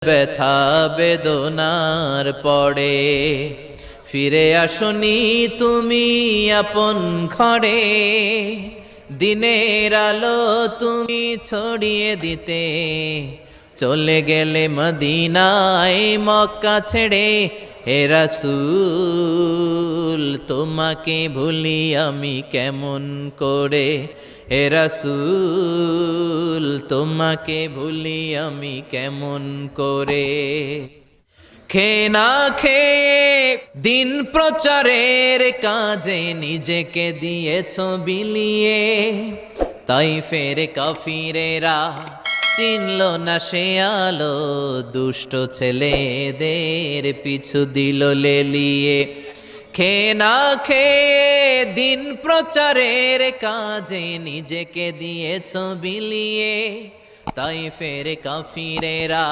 ব্যথা বেদনার পড়ে ফিরে আসনি তুমি আপন ঘরে দিনের আলো তুমি ছড়িয়ে দিতে চলে গেলে মদিনায় মক্কা ছেড়ে হে রাসূল তোমাকে ভুলি আমি কেমন করে হে রাসূল তোমাকে ভুলি আমি কেমন করে খেয়ে না খেয়ে দিন প্রচারের কাজে নিজেকে দিয়েছ বিলিয়ে তাই ফের কাফিরেরা চিনল না সে আলো দুষ্ট ছেলেদের পিছু দিল লেলিয়ে খেয়ে না খেয়ে দিন প্রচারের কাজে নিজেকে দিয়েছ বিলিয়ে তাই ফের কাফিরেরা